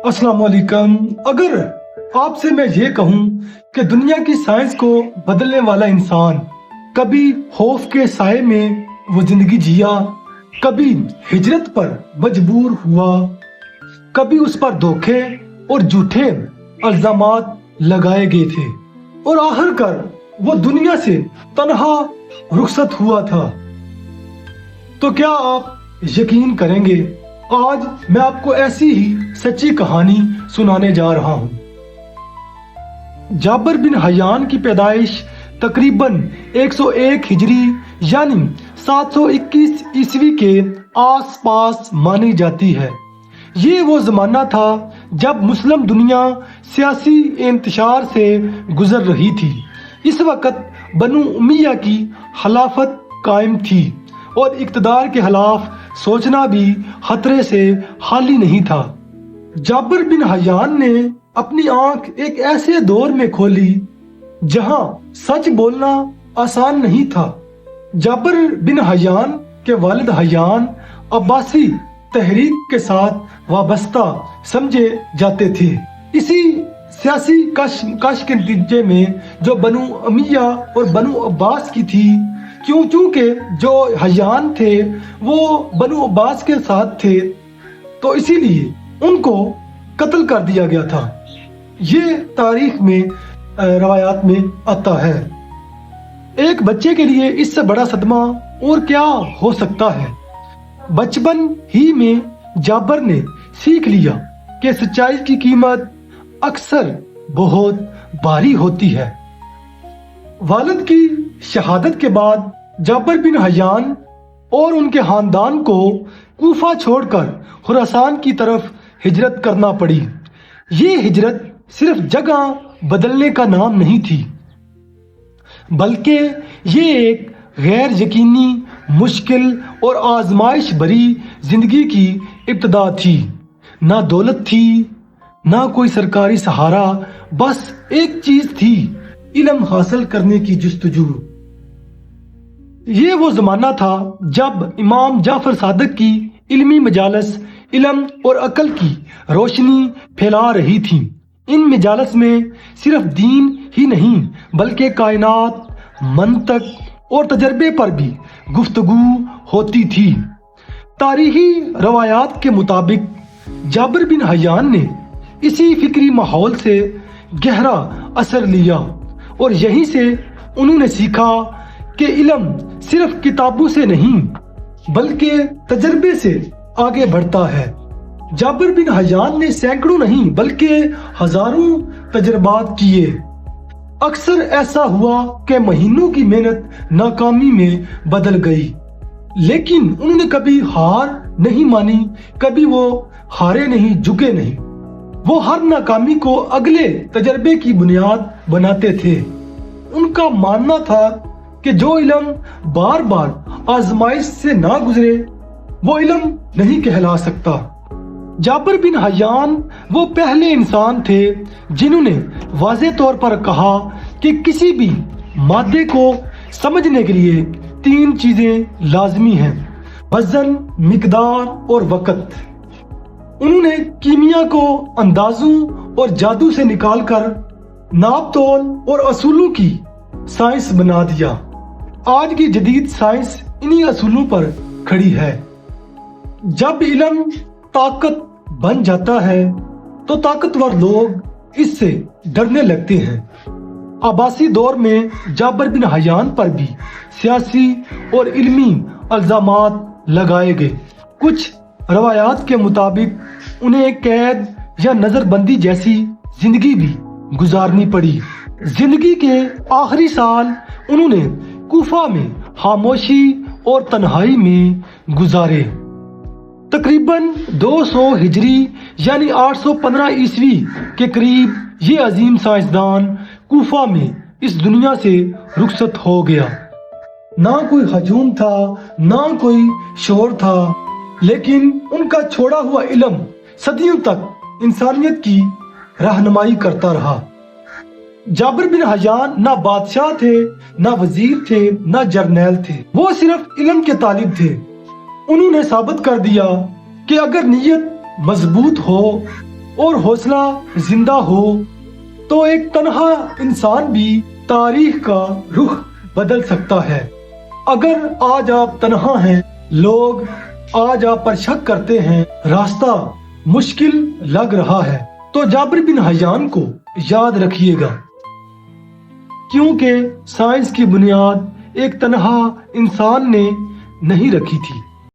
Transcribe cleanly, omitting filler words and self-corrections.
अस्सलाम वालेकुम। अगर आपसे मैं ये कहूँ कि दुनिया की साइंस को बदलने वाला इंसान, कभी खौफ के साए में वो जिंदगी जिया, कभी हिजरत पर मजबूर हुआ, कभी उस पर धोखे और झूठे इल्जामात लगाए गए थे और आखिरकार वो दुनिया से तन्हा रुखसत हुआ था, तो क्या आप यकीन करेंगे आज मैं आपको ऐसी ही सच्ची कहानी सुनाने जा रहा हूँ। जाबिर बिन हयान की पैदाइश तकरीबन 101 हिजरी यानी 721 ईस्वी के आसपास मानी जाती है। ये वो जमाना था जब मुस्लिम दुनिया सियासी इंतशार से गुजर रही थी। इस वक्त बनु उमैया की खिलाफत कायम थी और इक़्तिदार के खिलाफ सोचना भी खतरे से खाली नहीं था। जाबिर बिन हयान ने अपनी आंख एक ऐसे दौर में खोली जहां सच बोलना आसान नहीं था। जाबिर बिन हयान के वालिद हयान अब्बासी तहरीक के साथ वाबस्ता समझे जाते थे। इसी सियासी कश के नतीजे में जो बनु उमैया और बनु अब्बास की थी, क्योंकि जो हयान थे वो बनु अब्बास के साथ थे, तो इसीलिए उनको कत्ल कर दिया गया था। ये तारीख में रवायात में आता है। एक बच्चे के लिए इससे बड़ा सदमा और क्या हो सकता है। बचपन ही में जाबिर ने सीख लिया कि सच्चाई की कीमत अक्सर बहुत भारी होती है। वालिद की शहादत के बाद जाबिर बिन हयान और उनके खानदान को कूफा छोड़कर खुरासान की तरफ हिजरत करना पड़ी। ये हिजरत सिर्फ जगह बदलने का नाम नहीं थी, बल्कि ये एक गैर यकीनी, मुश्किल और आजमाइश भरी जिंदगी की इब्तिदा थी। ना दौलत थी, ना कोई सरकारी सहारा, बस एक चीज थी, इल्म हासिल करने की जुस्तजू। ये वो जमाना था जब इमाम जाफर सादिक की इल्मी मजालस इल्म और अकल की रोशनी फैला रही थी। इन मजालस में सिर्फ दीन ही नहीं बल्कि कायनात, मंतक और तजर्बे पर भी गुफ्तगू होती थी। तारीखी रवायात के मुताबिक जाबिर बिन हयान ने इसी फिक्री माहौल से गहरा असर लिया और यहीं से उन्होंने सीखा कि इल्म सिर्फ किताबों से नहीं बल्कि तजर्बे से आगे बढ़ता है। जाबिर बिन हयान ने सैकड़ों नहीं बल्कि हजारों तजर्बात किए। अक्सर ऐसा हुआ कि महीनों की मेहनत नाकामी में बदल गई, लेकिन उन्होंने कभी हार नहीं मानी, कभी वो हारे नहीं, झुके नहीं। वो हर नाकामी को अगले तजर्बे की बुनियाद बनाते थे। उनका मानना था कि जो इल्म बार बार आजमाइश से ना गुजरे वो इल्म नहीं कहला सकता। जाबिर बिन हयान वो पहले इंसान थे जिन्होंने वाज़े तौर पर कहा कि किसी भी मादे को समझने के लिए 3 चीजें लाजमी हैं: वजन, मिकदार और वक़्त। उन्होंने कीमिया को अंदाजों और जादू से निकालकर नाप तोल और असूलों की साइंस बना दिया। आज की जदीद साइंस इन्हीं असूलों पर खड़ी है। जब इल्म ताकत बन जाता है तो ताकतवर लोग इससे डरने लगते हैं। अब्बासी दौर में जाबिर बिन हयान पर भी सियासी और इल्मी इल्जामात लगाए गए। कुछ रवायात के मुताबिक उन्हें कैद या नजरबंदी जैसी जिंदगी भी गुजारनी पड़ी। जिंदगी के आखिरी साल उन्होंने कूफा में खामोशी और तन्हाई में गुजारे। तकरीबन 200 हिजरी यानी 815 ईस्वी के करीब ये अजीम साइंसदान कूफा में इस दुनिया से रुखसत हो गया। ना कोई हजूम था, ना कोई शोर था, लेकिन उनका छोड़ा हुआ इल्म सदियों तक इंसानियत की रहनुमाई करता रहा। जाबिर बिन हयान ना बादशाह थे, ना वजीर थे, ना जर्नैल थे, वो सिर्फ इल्म के तालिब थे। उन्होंने साबित कर दिया कि अगर नीयत मजबूत हो और हौसला जिंदा हो तो एक तन्हा इंसान भी तारीख का रुख बदल सकता है। अगर आज आप तन्हा हैं, लोग आज आप पर शक करते हैं, रास्ता मुश्किल लग रहा है, तो जाबिर बिन हयान को याद रखिएगा, क्योंकि साइंस की बुनियाद एक तन्हा इंसान ने नहीं रखी थी।